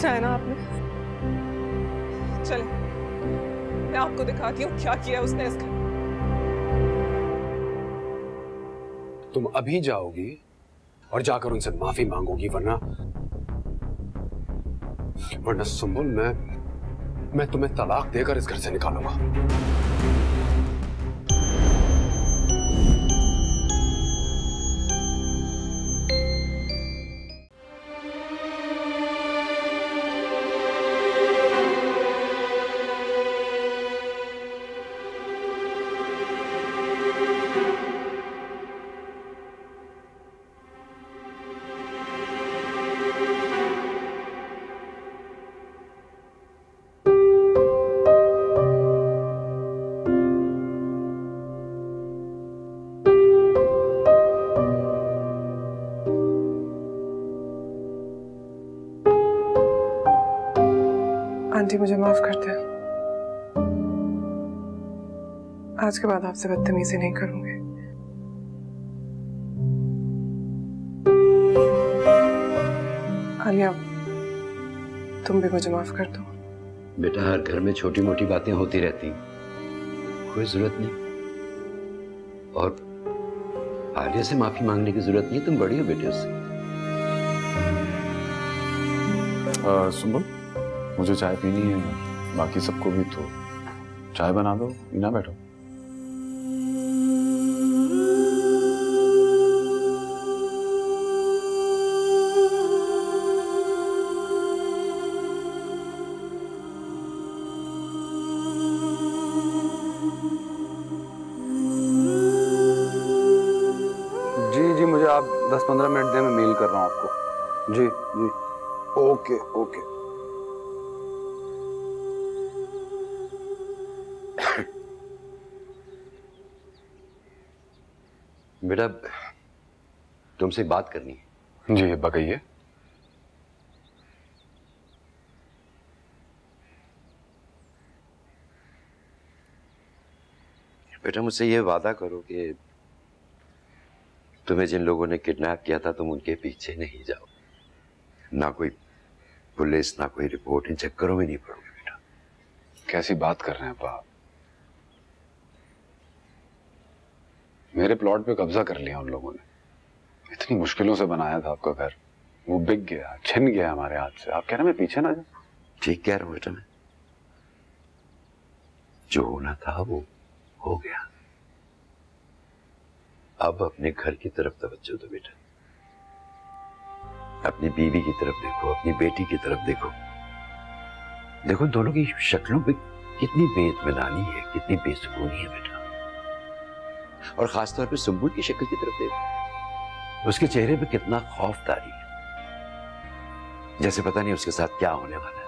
देखना है ना आपने? चले, मैं आपको दिखाती हूँ क्या किया उसने इस घर। तुम अभी जाओगी और जाकर उनसे माफी मांगोगी, वरना सुंबुल, मैं तुम्हें तलाक देकर इस घर से निकालूंगा। आंटी मुझे माफ कर दे, आज के बाद आपसे बदतमीजी नहीं करूंगी। आलिया, तुम भी मुझे माफ कर दो। बेटा, हर घर में छोटी मोटी बातें होती रहती, कोई जरूरत नहीं। और आलिया से माफी मांगने की जरूरत नहीं, तुम बड़ी हो बेटे उससे। सुंबुल, मुझे चाय पीनी है, बाकी सबको भी, तो चाय बना दो, पीना बैठो। जी, मुझे आप 10-15 मिनट दें, मैं मेल कर रहा हूँ आपको। जी, ओके ओके। बेटा, तुमसे बात करनी है। जी बताइए। बेटा, मुझसे ये वादा करो कि तुम्हें जिन लोगों ने किडनैप किया था तुम उनके पीछे नहीं जाओ, ना कोई पुलिस ना कोई रिपोर्ट, इन चक्करों में नहीं पड़ोगे बेटा। कैसी बात कर रहे हैं आप? मेरे प्लॉट पे कब्जा कर लिया उन लोगों ने, इतनी मुश्किलों से बनाया था आपका घर, वो बिक गया, छिन गया हमारे हाथ से। आप कह रहे हैं मैं पीछे ना जाऊं? ठीक कह रहा हूं बेटा, मैं जो होना था वो हो गया। अब अपने घर की तरफ तवज्जो दो बेटा, अपनी बीवी की तरफ देखो, अपनी बेटी की तरफ देखो। देखो दोनों की शक्लों पे कितनी बेइत्मीनानी है, कितनी बेसुकूनी है बेटा। और खासतौर पे सुंबुल की शक्ल की तरफ देखो, उसके चेहरे पे कितना खौफ तारी है, जैसे पता नहीं उसके साथ क्या होने वाला है।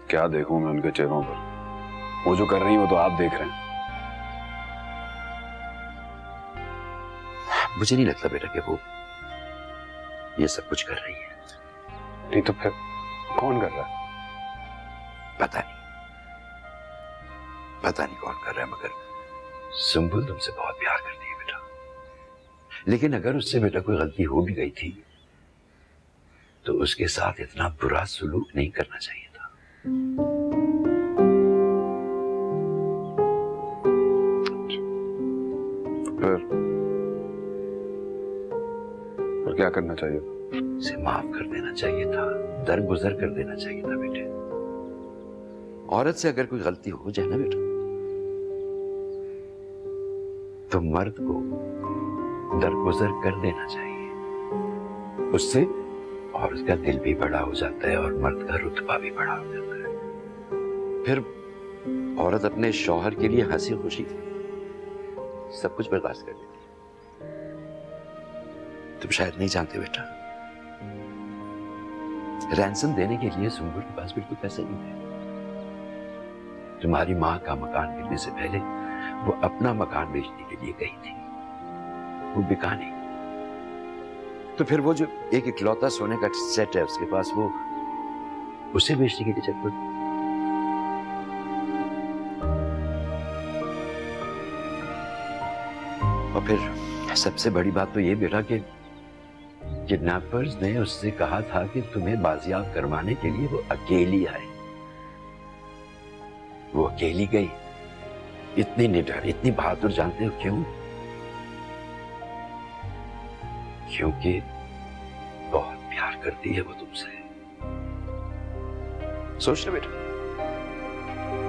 क्या देखूं मैं उनके चेहरों पर? वो जो कर रही है वो तो आप देख रहे हैं। मुझे नहीं लगता बेटा कि वो ये सब कुछ कर रही है। नहीं तो फिर कौन कर रहा है? पता नहीं कौन कर रहा है, मगर सुंबुल तुमसे बहुत प्यार करती है बेटा। लेकिन अगर उससे बेटा कोई गलती हो भी गई थी तो उसके साथ इतना बुरा सलूक नहीं करना चाहिए था। फिर क्या करना चाहिए? उसे माफ कर देना चाहिए था, दरगुजर कर देना चाहिए था बेटे। औरत से अगर कोई गलती हो जाए ना बेटा तो मर्द को दरगुजर कर देना चाहिए उससे, और उसका दिल भी बड़ा हो जाता है और मर्द का रुतबा भी बड़ा हो जाता है। फिर औरत अपने शौहर के लिए हंसी खुशी सब कुछ बर्दाश्त कर लेती। तुम शायद नहीं जानते बेटा, रैंसम देने के लिए सुंबुल के पास बिल्कुल पैसे नहीं थे। तुम्हारी मां का मकान मिलने से पहले वो अपना मकान बेचने के लिए गई थी, वो बिका नहीं। तो फिर वो जो एक इकलौता सोने का सेट है उसके पास, वो उसे बेचने के लिए चल पड़ी। और फिर सबसे बड़ी बात तो ये बेटा कि किडनैपर्स ने उससे कहा था कि तुम्हें बाजियाब करवाने के लिए वो अकेली आए। वो अकेली गई। इतनी निडर, इतनी बहादुर, जानते हो क्यों? क्योंकि बहुत प्यार करती है वो तुमसे। सोच लो बेटा,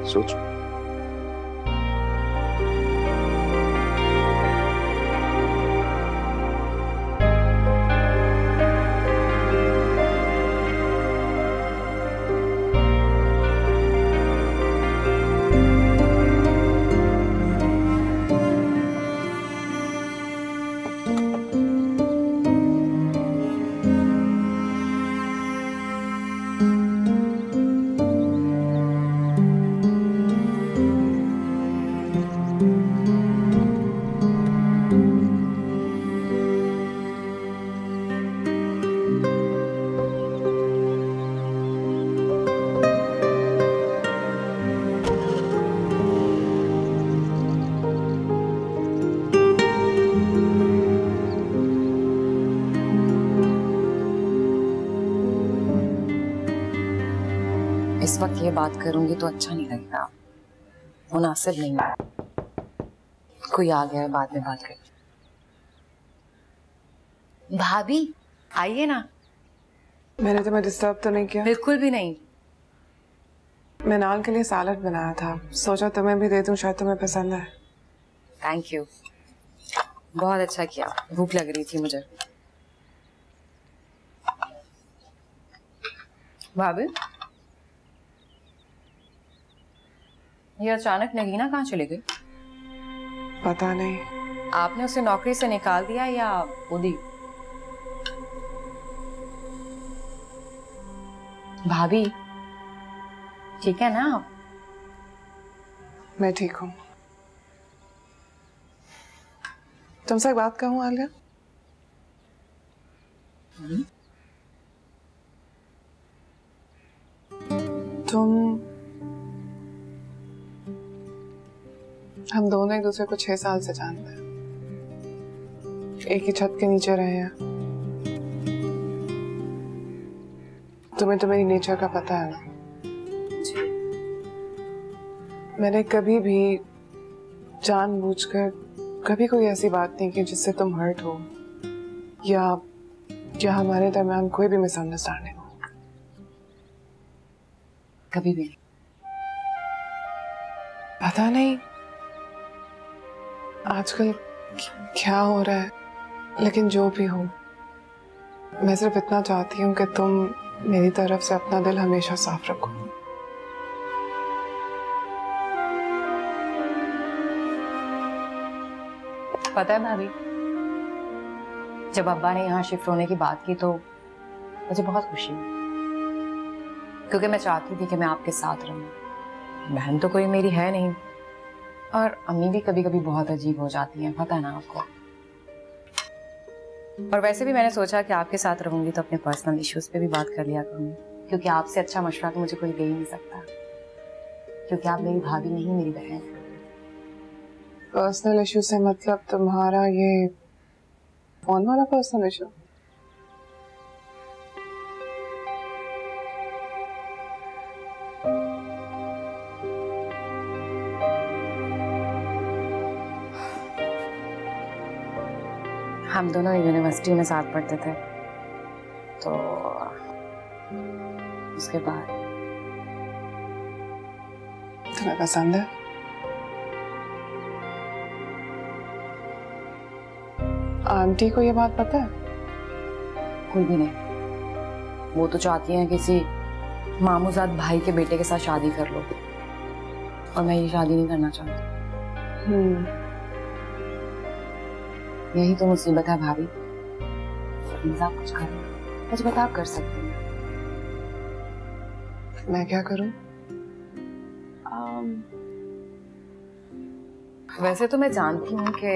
सोचो। इस वक्त ये बात करूंगी तो अच्छा नहीं लगेगा, मुनासिब नहीं है। कोई आ गया है, बाद में बात करें। भाभी आइए ना। मैंने तुम्हें डिस्टर्ब तो नहीं किया? बिल्कुल भी नहीं। मैं नान के लिए सैलड बनाया था, सोचा तुम्हें भी दे दूं, शायद तुम्हें पसंद है। थैंक यू, बहुत अच्छा किया, भूख लग रही थी मुझे। भाभी ये अचानक नगीना कहाँ चली गई? पता नहीं। आपने उसे नौकरी से निकाल दिया या उदी? भाभी ठीक है ना? मैं ठीक हूँ। तुमसे एक बात कहूँ आलिया? हम दोनों एक दूसरे को 6 साल से जानते हैं, एक ही छत के नीचे रहे हैं। तुम्हें तो मेरी नेचर का पता है ना। मैंने कभी भी जानबूझकर कभी कोई ऐसी बात नहीं की जिससे तुम हर्ट हो या हमारे दरमियान कोई भी मिसअंडरस्टैंडिंग हो। कभी भी नहीं। पता नहीं आजकल क्या हो रहा है, लेकिन जो भी हो, मैं सिर्फ इतना चाहती हूँ कि तुम मेरी तरफ से अपना दिल हमेशा साफ रखो। पता है भाभी, जब अब्बा ने यहाँ शिफ्ट होने की बात की तो मुझे बहुत खुशी हुई, क्योंकि मैं चाहती थी कि मैं आपके साथ रहूं। बहन तो कोई मेरी है नहीं, और अम्मी भी कभी कभी बहुत अजीब हो जाती हैं, पता है ना आपको। और वैसे भी मैंने सोचा कि आपके साथ रहूंगी तो अपने पर्सनल इश्यूज पे भी बात कर लिया करूंगी, क्योंकि आपसे अच्छा मशवरा तो मुझे कोई दे ही नहीं सकता, क्योंकि आप मेरी भाभी नहीं, मेरी बहन है। पर्सनल इशू से मतलब तुम्हारा ये फोन वाला पर्सनल इशू? हम दोनों यूनिवर्सिटी में साथ पढ़ते थे, तो उसके बाद। तुम्हें पसंद है? आंटी को ये बात पता है? कोई भी नहीं। वो तो चाहती हैं किसी मामूजाद भाई के बेटे के साथ शादी कर लो, और मैं ये शादी नहीं करना चाहती। यही तो मुसीबत है भाभी। आप कुछ करो, कुछ बता कर सकती हैं। मैं क्या करूं? वैसे तो मैं जानती हूँ कि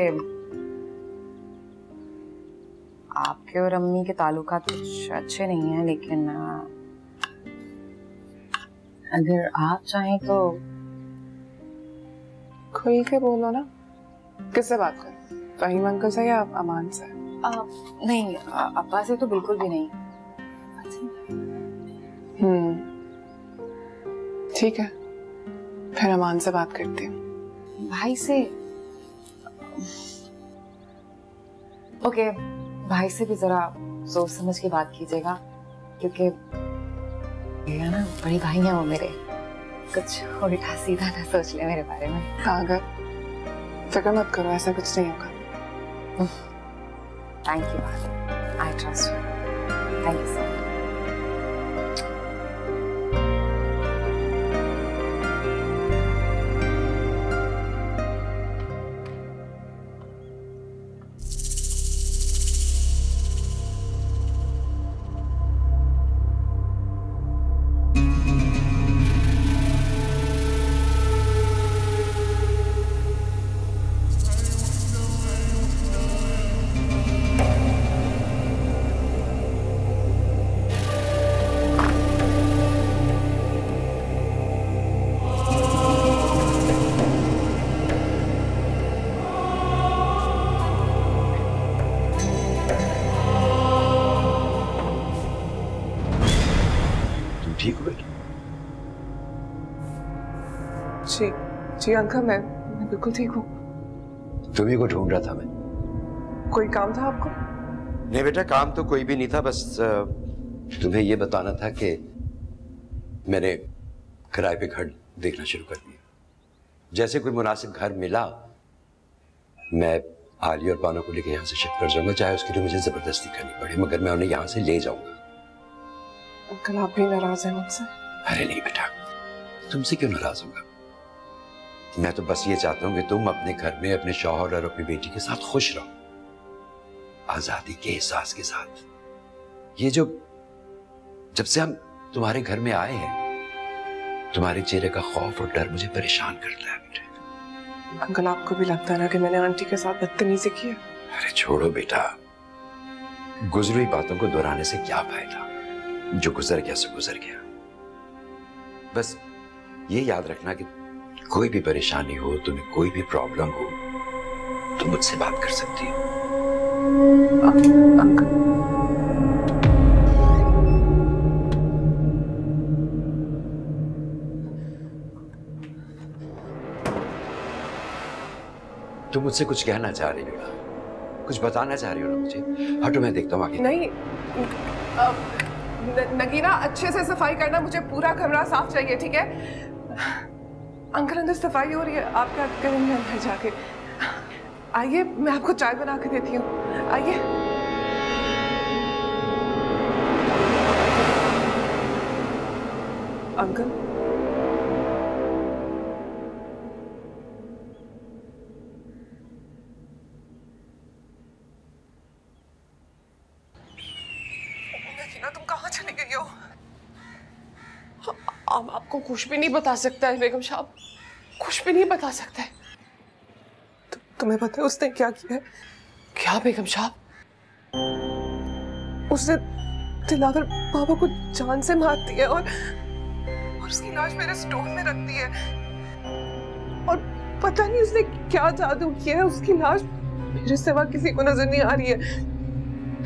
आपके और अम्मी के ताल्लुकात कुछ अच्छे नहीं हैं, लेकिन अगर आप चाहें तो खुल के बोलो ना। किससे बात करूं? फहीम अंकल से या अमान से? नहीं, अब्बा से तो बिल्कुल भी नहीं। ठीक है, फिर अमान से बात करती हूँ। भाई से? ओके, भाई से भी जरा सोच समझ के बात कीजिएगा, क्योंकि ये ना बड़ी भाई हैं वो मेरे, कुछ उल्टा सीधा ना सोच ले मेरे बारे में। सागर, फिक्र मत करो, ऐसा कुछ नहीं होगा। Thank you, I trust you. Thank you so much. ठीक हो बेटा? जी जी अंकल, मैं बिल्कुल ठीक हूँ। तुम्ही को ढूंढ रहा था मैं। कोई काम था आपको? नहीं बेटा, काम तो कोई भी नहीं था, बस तुम्हें यह बताना था कि मैंने किराए पे घर देखना शुरू कर दिया। जैसे कोई मुनासिब घर मिला, मैं आली और बानो को लेकर यहाँ से शिफ्ट कर जाऊंगा, चाहे उसके लिए मुझे जबरदस्ती करनी पड़े, मगर मैं उन्हें यहाँ से ले जाऊंगा। अंकल, आप भी नाराज हैं मुझसे? अरे नहीं बेटा, तुमसे क्यों नाराज होगा? मैं तो बस ये चाहता हूँ कि तुम अपने घर में अपने शौहर और अपनी बेटी के साथ खुश रहो, आजादी के एहसास के साथ। ये जो जब से हम तुम्हारे घर में आए हैं, तुम्हारे चेहरे का खौफ और डर मुझे परेशान करता है बेटे। अंकल, आपको भी लगता है ना कि मैंने आंटी के साथ बदतमीजी की है? अरे छोड़ो बेटा, गुजरी हुई बातों को दोहराने से क्या फायदा? जो गुजर गया सो गुजर गया। बस ये याद रखना कि कोई भी परेशानी हो, तुम्हें कोई भी प्रॉब्लम हो, तुम मुझसे बात कर सकती हो। अंकल, तुम मुझसे कुछ कहना चाह रही हो ना? कुछ बताना चाह रही हो ना मुझे? हटो, मैं देखता हूँ आगे। नहीं नगीना, अच्छे से सफाई करना, मुझे पूरा कमरा साफ चाहिए, ठीक है? अंकल, अंदर सफाई हो रही है, आप क्या करेंगे अंदर जाके? आइए, मैं आपको चाय बना के देती हूँ, आइए। अंकल, तुम कहाँ चली गई हो? अब आपको कुछ भी नहीं बता सकता है बेगम साहब, कुछ भी नहीं बता सकता है। तुम्हें पता है उसने क्या किया है? क्या बेगम साहब? उसने दिलावर बाबा को जान से मार दिया और उसकी लाश मेरे स्टोर में रख दी है। और पता नहीं उसने क्या जादू किया है, उसकी लाश मेरे सिवा किसी को नजर नहीं आ रही है।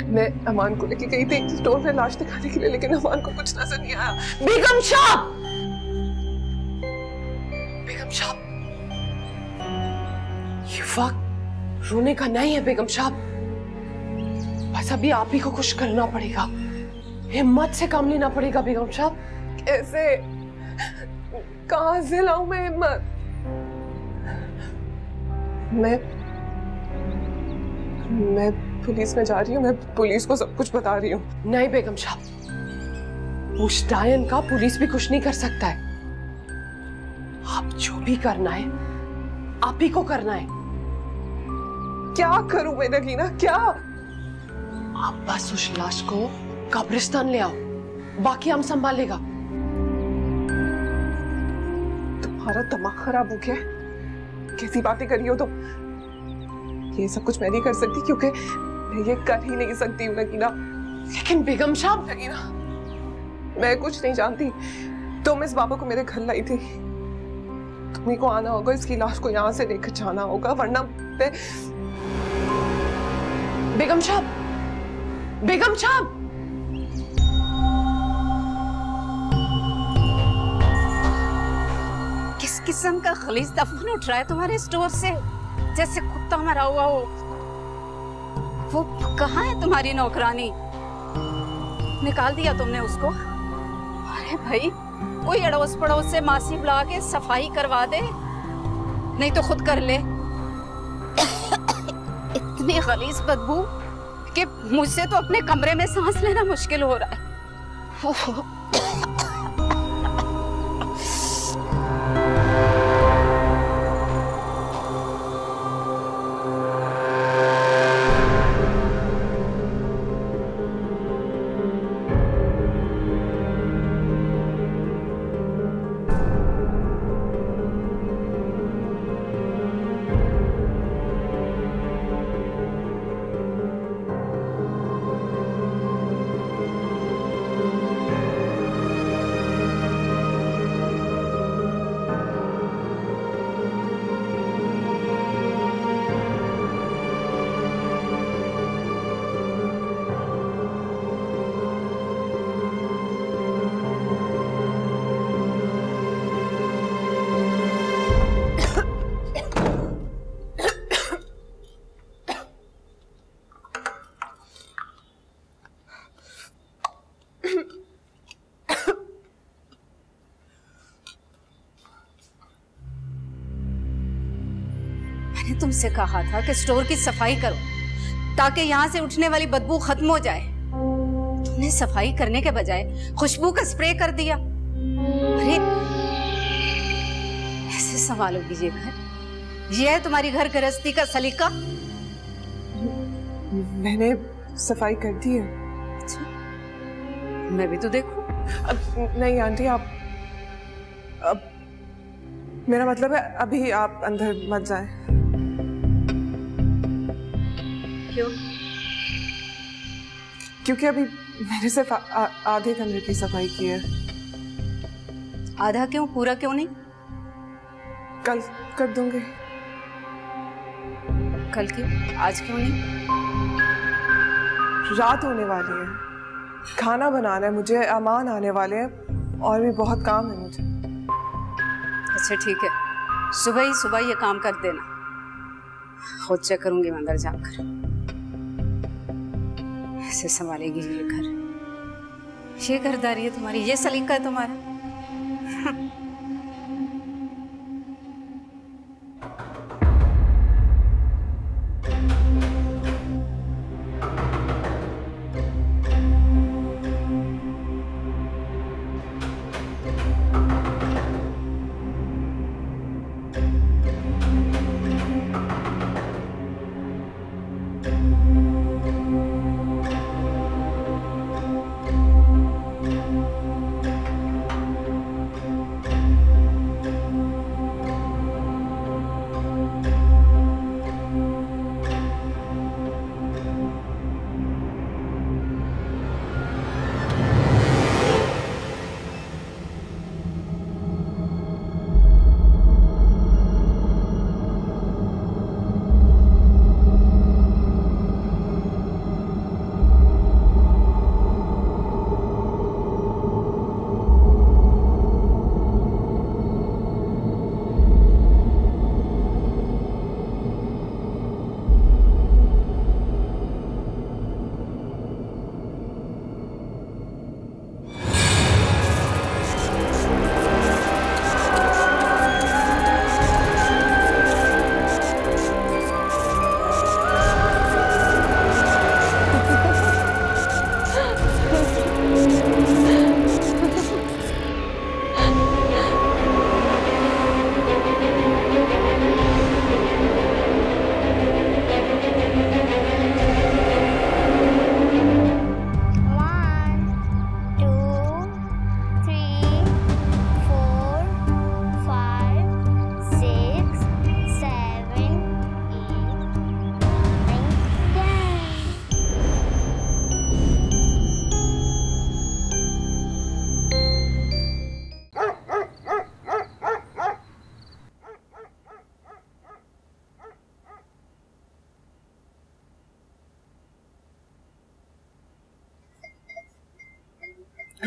मैं अमान को लेके गई थी स्टोर में लाश दिखाने के लिए, लेकिन अमान को कुछ नजर नहीं आया। बेगम साहब, बेगम साहब, ये वक्त रोने का नहीं है बेगम साहब। बस अभी आप ही को कुछ करना पड़ेगा, हिम्मत से काम लेना पड़ेगा बेगम साहब। कैसे, कहां से लाऊं मैं हिम्मत? मैं पुलिस में जा रही हूँ, मैं पुलिस को सब कुछ बता रही हूँ। नहीं बेगम साहब, उस डायन का पुलिस भी कुछ नहीं कर सकता है। आप जो भी करना है आप ही को करना है। क्या करूं मैं नगीना, क्या? आप बस उस लाश को कब्रिस्तान ले आओ, बाकी हम संभालेगा। तुम्हारा दिमाग खराब हो गया? कैसी बातें कर रही हो तुम? ये सब कुछ मैं नहीं कर सकती, क्योंकि मैं ये कर ही नहीं सकती हूँ नगीना। लेकिन बेगम साहब, नगीना, मैं कुछ नहीं जानती। तुम इस बाबा को मेरे घर लाई थी, तुम्ही को आना होगा, इसकी लाश को यहाँ से लेकर जाना होगा, वरना बेगम साहब, बेगम साहब, किस किस्म का खलीज दफन उठ रहा है तुम्हारे स्टोर से, जैसे कुत्ता मरा हुआ हो। वो कहाँ है तुम्हारी नौकरानी? निकाल दिया तुमने उसको? अरे भाई, कोई अड़ोस पड़ोस से मासी बुला के सफाई करवा दे, नहीं तो खुद कर ले। इतनी खलीज बदबू कि मुझसे तो अपने कमरे में सांस लेना मुश्किल हो रहा है। मैंने तुमसे कहा था कि स्टोर की सफाई करो ताकि यहाँ से उठने वाली बदबू खत्म हो जाए। तुमने सफाई करने के बजाय खुशबू का स्प्रे कर दिया। अरे ऐसे संभालोगी ये घर? ये है तुम्हारी घर गृहस्थी का सलीका? मैंने सफाई कर दी है। अच्छा, मैं भी तो देखूं। अब नहीं आंटी, आप अब मेरा मतलब है अभी आप अंदर मत जाएं। क्यों? क्योंकि अभी मैंने सिर्फ आधे कमरे की सफाई की है। आधा क्यों, पूरा क्यों नहीं? कल कर दूंगी। कल क्यों, आज क्यों नहीं? रात होने वाली है, खाना बनाना है मुझे, अमान आने वाले हैं और भी बहुत काम है मुझे। अच्छा ठीक है, सुबह ही सुबह ये काम कर देना, खुद चेक करूंगी मैं अंदर जाकर। ऐसे संभालेगी ये घर? ये घरदारी है तुम्हारी? ये सलीका है तुम्हारा?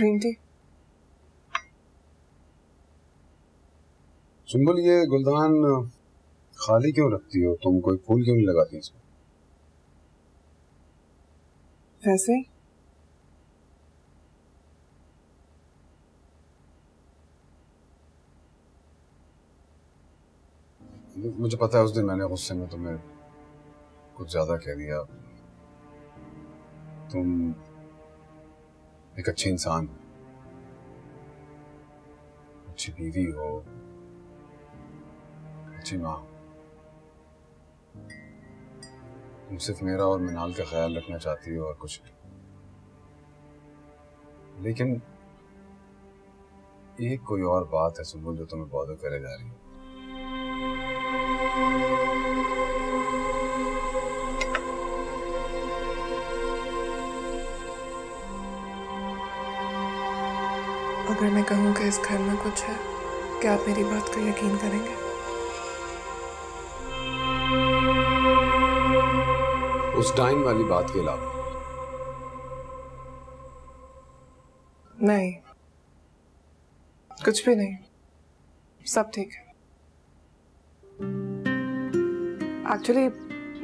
Green tea. सुंबुल, ये गुलदान खाली क्यों रखती हो तुम? कोई फूल क्यों नहीं लगाती इसमें? वैसे ही। मुझे पता है उस दिन मैंने गुस्से में तुम्हें कुछ ज्यादा कह दिया। तुम एक अच्छी इंसान हो, अच्छी बीवी हो, अच्छी माँ। तुम सिर्फ मेरा और मिनाल का ख्याल रखना चाहती हो और कुछ नहीं। लेकिन एक कोई और बात है सुंबुल जो तुम्हें बॉदर करे जा रही है। अगर मैं कहूँ कि इस घर में कुछ है, क्या आप मेरी बात को यकीन करेंगे? उस डाइन वाली बात के अलावा? नहीं, कुछ भी नहीं, सब ठीक है। एक्चुअली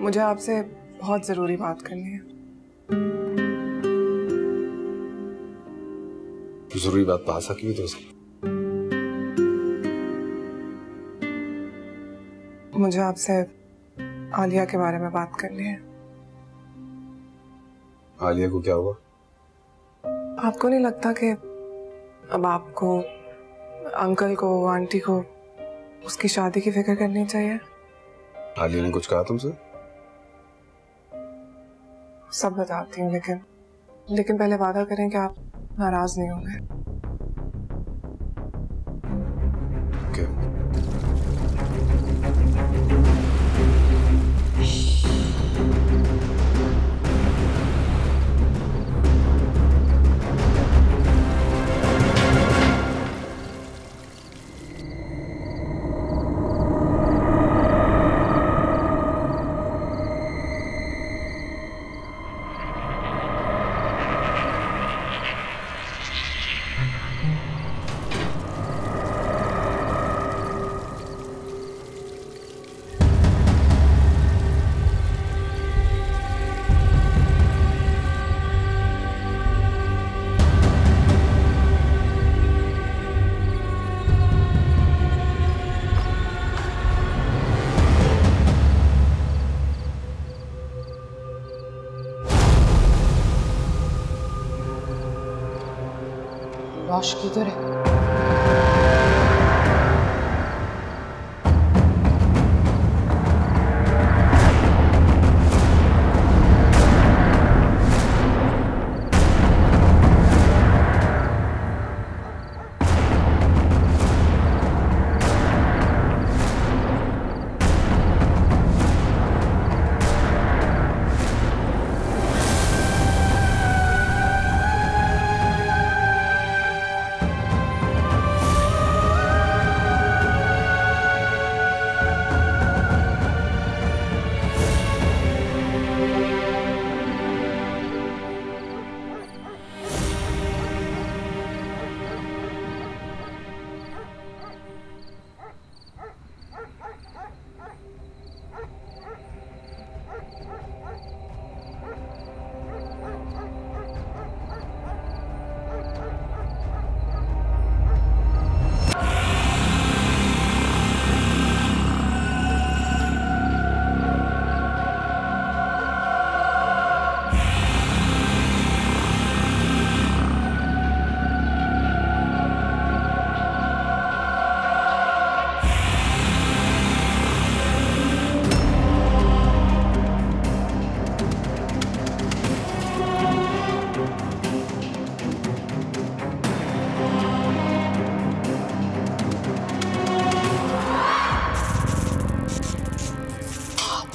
मुझे आपसे बहुत जरूरी बात करनी है। जरूरी बात पास की भी तो सही। मुझे आपसे आलिया के बारे में बात करनी है। आलिया को क्या हुआ? आपको नहीं लगता कि अब आपको, अंकल को, आंटी को उसकी शादी की फिक्र करनी चाहिए? आलिया ने कुछ कहा तुमसे? सब बताती हूँ, लेकिन पहले वादा करें कि आप नाराज नहीं होंगे। Okay. लाश किधर है?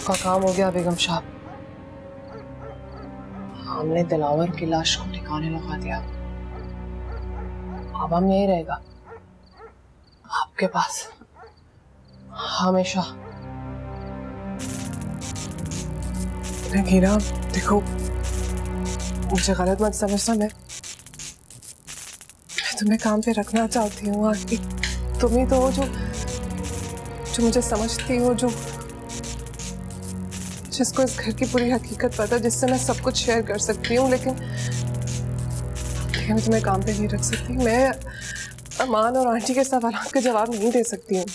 आपका काम हो गया बेगम साहब। हमने दिलावर की लाश को ठिकाने लगा दिया। अब हम यही रहेगा आपके पास हमेशा। हीरा देखो, मुझे गलत मत समझना, तुम्हें काम पे रखना चाहती हूँ आरती। तुम ही तो हो जो मुझे समझती हो, जिसको इस घर की पूरी हकीकत पता, जिससे मैं सब कुछ शेयर कर सकती हूँ। लेकिन मैं तुम्हें काम पे नहीं रख सकती। मैं अमान और आंटी के सवालों के जवाब नहीं दे सकती हूँ।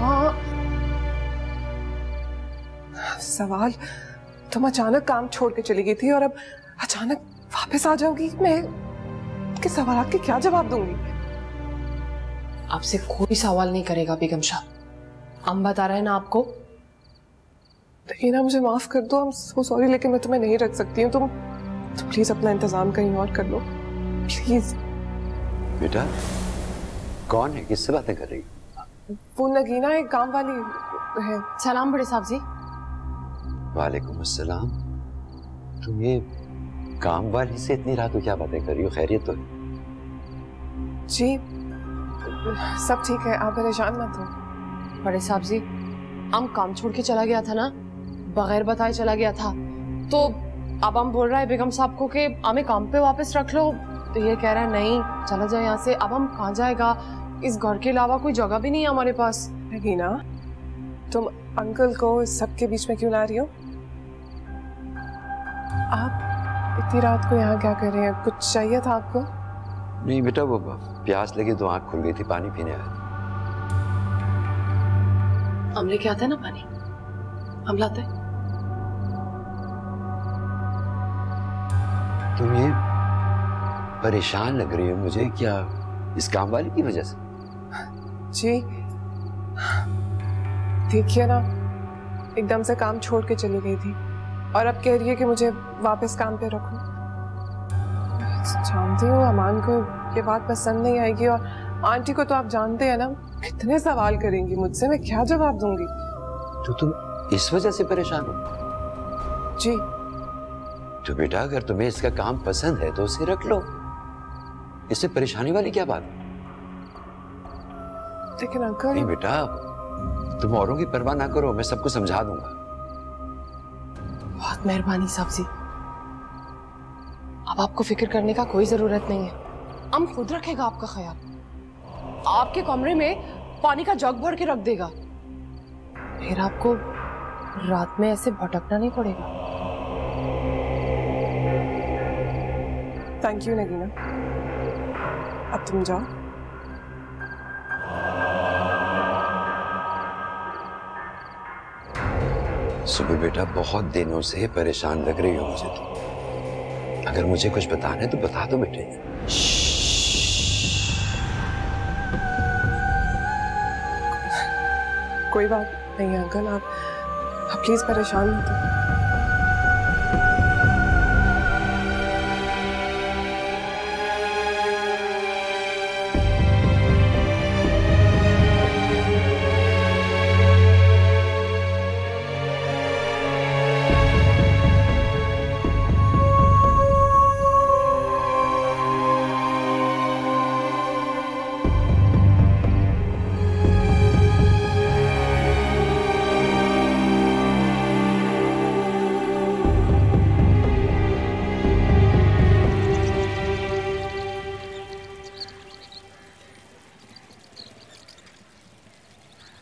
हाँ, सवाल, तुम अचानक काम छोड़ के चली गई थी और अब अचानक वापस आ जाओगी। मैं के सवाल के क्या जवाब दूंगी? आपसे कोई सवाल नहीं करेगा बेगम साहब, हम बता रहे हैं ना आपको। हीना मुझे माफ कर दो, I'm so sorry, लेकिन मैं तुम्हें नहीं रख सकती हूँ। तुम प्लीज अपना इंतजाम कहीं और कर लो प्लीज। बेटा कौन है, किससे बातें कर रही? वो नगीना एक काम वाली है। सलाम बड़े साहब जी। वालेकुम अस्सलाम। तुम ये काम वाली से इतनी रात को क्या बातें कर रही हो? खैरियत तो है? जी सब ठीक है, आप परेशान मत हो। बड़े साहब जी, हम काम छोड़ के चला गया था ना, बगैर बताए चला गया था, तो अब हम बोल रहा है बेगम साहब को कि हमें काम पे वापस रख लो, तो ये कह रहा है नहीं चला जाए यहाँ से। अब हम कहाँ जाएगा? इस घर के अलावा कोई जगह भी नहीं है हमारे पास। नगीना, तुम अंकल को इस सब के बीच में क्यों ला रही हो? आप इतनी रात को यहाँ क्या कर रहे हैं? कुछ चाहिए था आपको? नहीं बेटा, वो प्यास लगी तो आँख खुल गई थी, पानी पीने आया। हम लेके आते हैं ना पानी, हम लाते हैं। तुम ये परेशान लग रही हो मुझे, क्या इस काम वाली की वजह से? जी देखिए ना, एकदम से काम छोड़ के चली गई थी और अब कह रही है कि मुझे वापस काम पे रखो। जानती हूँ अमान को ये बात पसंद नहीं आएगी और आंटी को तो आप जानते हैं ना, कितने सवाल करेंगी मुझसे, मैं क्या जवाब दूंगी? तो तुम इस वजह से परेशान हो? जी। तो बेटा अगर तुम्हें इसका काम पसंद है तो उसे रख लो, इससे परेशानी वाली क्या बात? लेकिन अंकल। नहीं बेटा, तुम औरों की परवाह ना करो, मैं सबको समझा दूंगा। बहुत मेहरबानी साहब जी, अब आपको फिक्र करने का कोई जरूरत नहीं है, हम खुद रखेगा आपका ख्याल। आपके कमरे में पानी का जग भर के रख देगा, फिर आपको रात में ऐसे भटकना नहीं पड़ेगा। थैंक यू नगीना, अब तुम जाओ। सुबह बेटा, बहुत दिनों से परेशान लग रही हो मुझे तो, अगर मुझे कुछ बताना है तो बता दो बेटे। कोई बात नहीं है अंकल, आप प्लीज परेशान मत हो।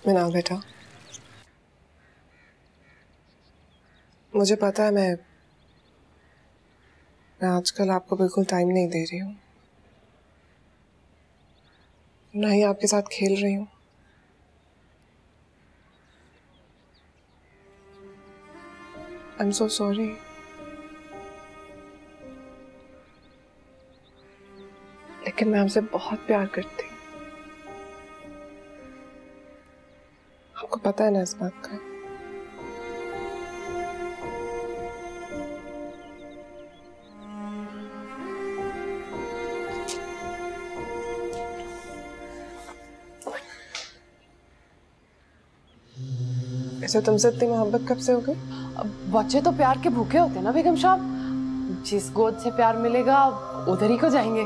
मिनाल बेटा, मुझे पता है मैं आजकल आपको बिल्कुल टाइम नहीं दे रही हूँ, ना ही आपके साथ खेल रही हूँ। I'm so sorry। लेकिन मैं आपसे बहुत प्यार करती हूँ, आपको पता है ना इस बात का। ऐसे तुमसे इतनी मोहब्बत कब से हो गई? बच्चे तो प्यार के भूखे होते हैं ना बेगम साहब, जिस गोद से प्यार मिलेगा उधर ही को जाएंगे।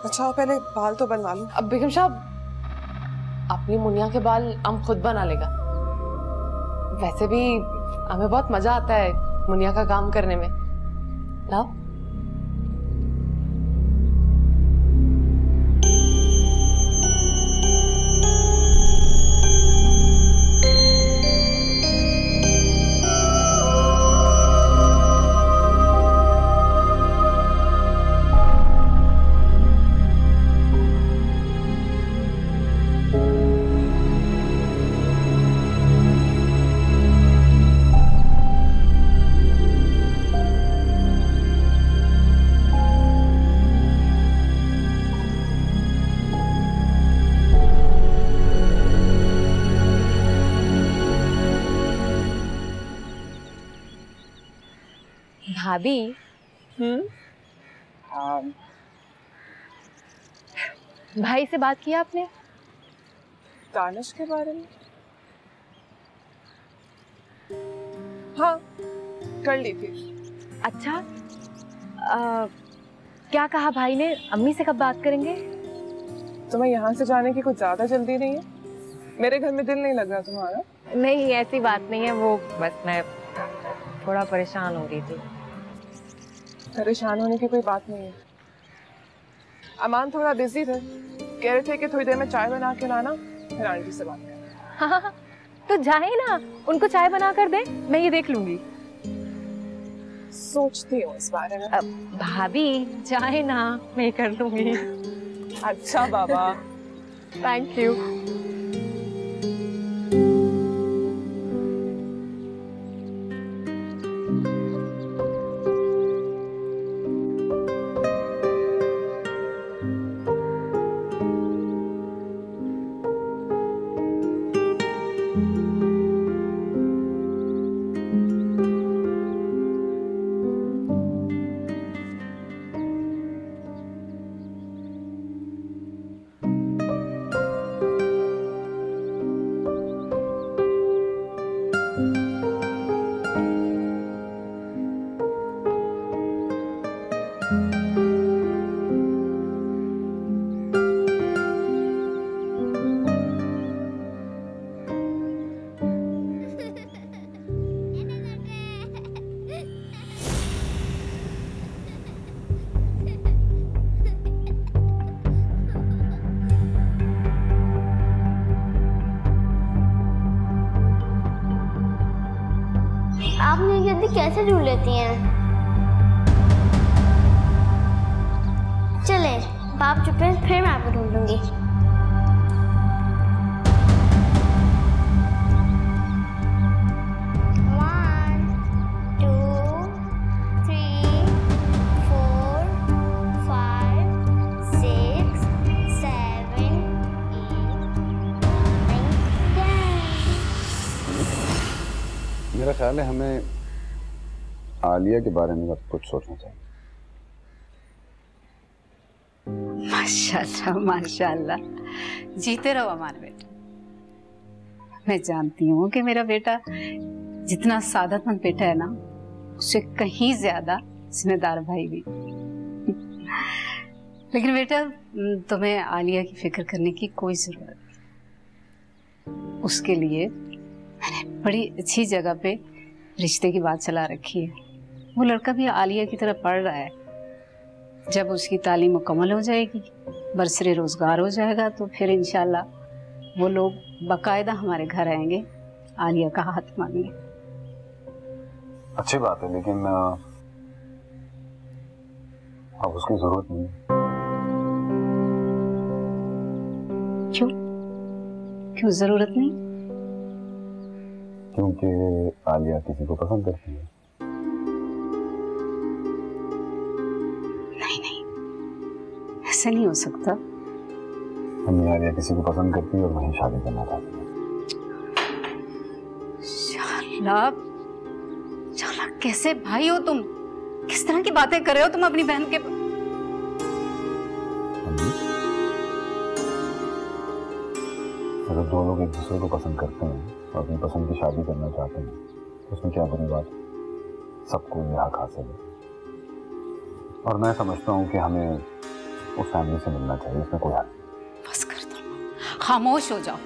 अच्छा पहले बाल तो बनवा लो। अब बेगम साहब, अपनी मुनिया के बाल हम खुद बना लेगा, वैसे भी हमें बहुत मजा आता है मुनिया का काम करने में, लाओ। भाभी भाई से बात किया आपने दानिश के बारे में? हाँ, कर ली थी। अच्छा, क्या कहा भाई ने? अम्मी से कब बात करेंगे? तुम्हें यहाँ से जाने की कुछ ज्यादा जल्दी नहीं है? मेरे घर में दिल नहीं लग रहा तुम्हारा? नहीं, ऐसी बात नहीं है, वो बस मैं थोड़ा परेशान हो रही थी। परेशान होने की कोई बात नहीं है। अमान थोड़ा बिजी थे, कह रहे थे कि थोड़ी देर में चाय बना के लाना, फिर आंटी से बात करना। हाँ, तो जाए ना, उनको चाय बना कर दे, मैं ये देख लूंगी। सोचती हूँ इस बारे में। भाभी जाए ना, मैं कर लूंगी। अच्छा बाबा, थैंक यू। आप मेरी गद्दी कैसे ढूंढ लेती हैं? चले, आप चुप हैं, फिर मैं आपको ढूंढूंगी। मेरा ख्याल है हमें आलिया के बारे में कुछ सोचना चाहिए। माशाल्लाह माशाल्लाह, जीते रहो हमारे बेटा। मैं जानती हूँ कि मेरा बेटा जितना सादतमंद बेटा है ना, उससे कहीं ज्यादा जिम्मेदार भाई भी। लेकिन बेटा, तुम्हें आलिया की फिक्र करने की कोई जरूरत नहीं। उसके लिए मैंने बड़ी अच्छी जगह पे रिश्ते की बात चला रखी है। वो लड़का भी आलिया की तरह पढ़ रहा है। जब उसकी तालीम मुकम्मल हो जाएगी, बरसरे रोजगार हो जाएगा, तो फिर इंशाल्लाह वो लोग बाकायदा हमारे घर आएंगे, आलिया का हाथ मांगेंगे। अच्छी बात है, लेकिन अब उसकी जरूरत नहीं। क्यों? क्यों जरूरत नहीं? क्योंकि आलिया किसी को पसंद करती है। नहीं नहीं, ऐसे नहीं हो सकता। हमें आलिया किसी को पसंद करती है और वहीं शादी करना चाहती है। शाला, कैसे भाई हो तुम? किस तरह की बातें कर रहे हो तुम अपनी बहन के? अगर दो लोग एक दूसरे को पसंद करते हैं और अपनी पसंद की शादी करना चाहते हैं, तो उसमें क्या बुरी बात? सबको ये हक हासिल है और मैं समझता हूँ कि हमें उस फैमिली से मिलना चाहिए, इसमें कोई हक नहीं। बस कर दो, खामोश हो जाओ।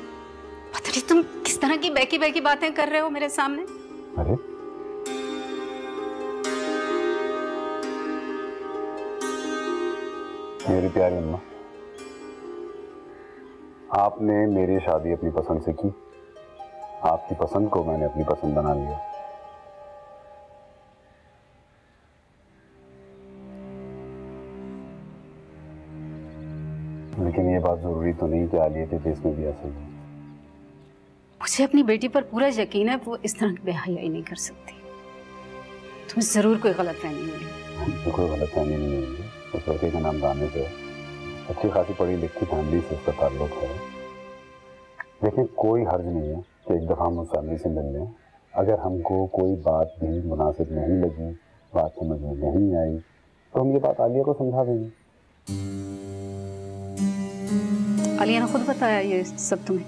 पता नहीं तुम किस तरह की बहकी बहकी बातें कर रहे हो मेरे सामने। अरे मेरी प्यारी अम्मा, आपने मेरी शादी अपनी पसंद से की, आपकी पसंद को मैंने अपनी पसंद बना लिया। लेकिन ये बात जरूरी तो नहीं कि आलिया के केस में भी ऐसा ही। मुझे अपनी बेटी पर पूरा यकीन है, वो इस तरह की बेहयाई नहीं कर सकती। तुम्हें जरूर कोई गलतफहमी हुई। कोई गलतफहमी नहीं हुई। उस लड़के का नाम दानिश है, अच्छी खासी पढ़ी लिखी फैमिली से उसका ताल्लुक है। लेकिन कोई हर्ज नहीं है कि एक दफ़ा हम उस फैमिली से मिल लें। अगर हमको कोई बात भी मुनासिब नहीं लगी, बात समझ में नहीं आई, तो हम ये बात आलिया को समझा देंगे। आलिया ने खुद बताया ये सब तुम्हें?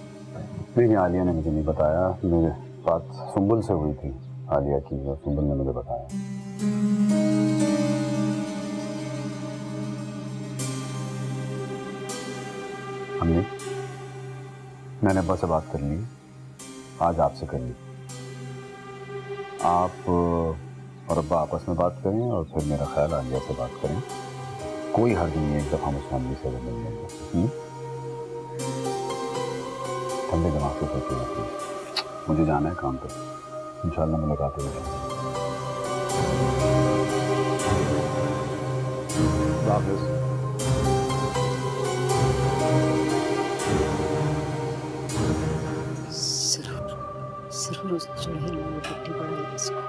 नहीं, आलिया ने मुझे नहीं बताया। मेरे बात सुंबुल से हुई थी आलिया की, और सुंबुल ने मुझे बताया। हमने मैंने अब्बा से बात कर ली, आज आपसे कर ली। आप और अब्बा आपस में बात करें और फिर मेरा ख्याल आलिया से बात करें। कोई हर्ज नहीं है एक दफ़ा हम उस फैमिली से मिल लेंगे। ठंडे दिमाग से सोचिए, मुझे जाना है काम पे। इंशाल्लाह मुलाकात होगी। जरूर उस चुड़ैल ने मिट्टी बढ़ाई इसको।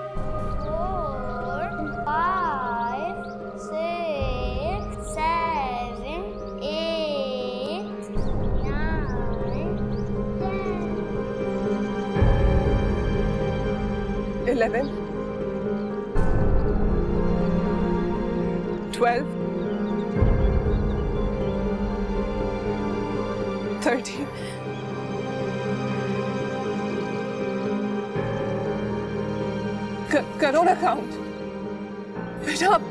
4 5 6 7 8 9 11 12 13 करो ना काउंट। बेटा आप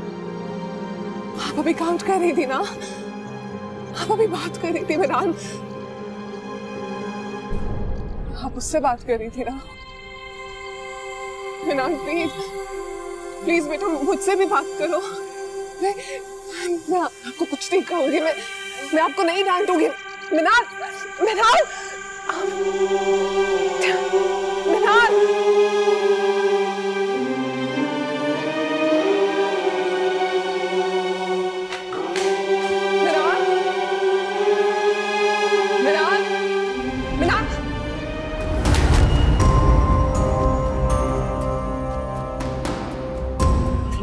अभी काउंट कर रही थी ना, आप अभी बात कर रही थी मिरान, आप उससे बात कर रही थी ना। मिरान प्लीज प्लीज बेटा मुझसे भी बात करो। मैं आपको कुछ नहीं कहूंगी, मैं आपको नहीं डांटूंगी। मिरान मिरान मिरान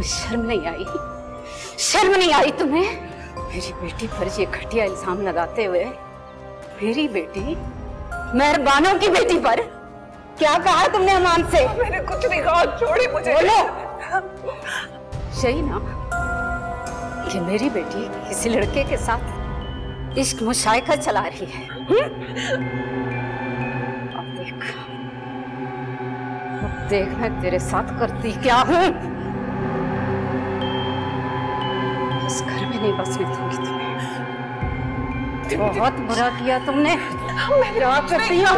शर्म नहीं आई? शर्म नहीं आई तुम्हें? मेरी बेटी पर ये घटिया इल्जाम लगाते हुए, मेरी बेटी, मेहरबानों की बेटी पर क्या कहा तुमने अमान से? मैंने कुछ नहीं कहा, छोड़ी मुझे। बोलो। सही ना कि मेरी बेटी किसी लड़के के साथ इश्क मुशायका चला रही है? अब देख मैं तेरे साथ करती क्या हूँ। इस घर में नहीं बसने दूंगी तुम्हें। बहुत बुरा किया तुमने। क्या करती हो?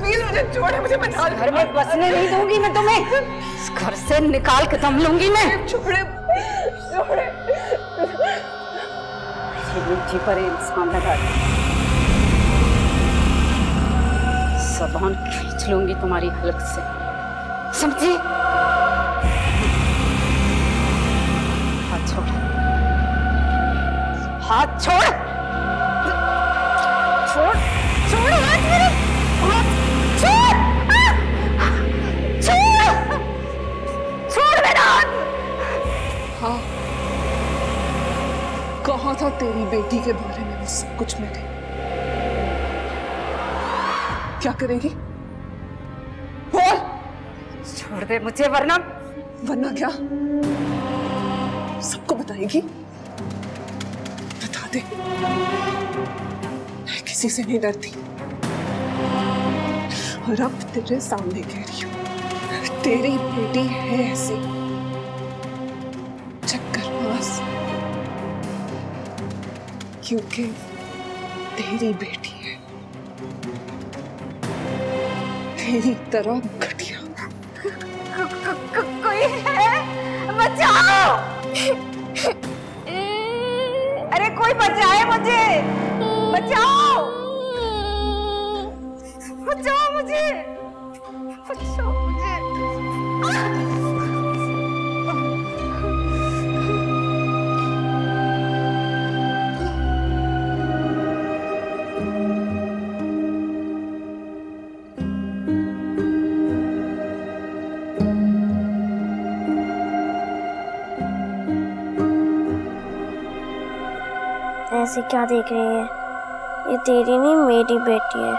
प्लीज मुझे छोड़े, मुझे बता दो। घर में बसने नहीं दूंगी मैं तुम्हें। इस घर से निकाल के दम लूंगी मैं। छोड़े छोड़े। मिट्टी पर इंसान लगा दी, ज़बान खींच लूंगी तुम्हारी हलक से, समझी? हाथ छोड़, हाथ छोड़, छोड़ छोड़ हाथ मेरे, हाथ छोड़, छोड़ छोड़ मेरा हाथ। हाँ, कहा था तेरी बेटी के बारे में वो सब कुछ मैंने। क्या करेगी? बोल। छोड़ दे मुझे, वरना वरना क्या? सबको बताएगी? बता दे, मैं किसी से नहीं डरती। और अब तेरे सामने कह रही हूँ, तेरी बेटी है ऐसी चक्करबाज, क्योंकि तेरी बेटी है, तेरी तरह घटिया। कोई है? बचाओ! अरे कोई कोई बचाए मुझे, बचाओ, बचाओ मुझे, बचाओ मुझे। ऐसे क्या देख रही है? ये तेरी नहीं मेरी बेटी है।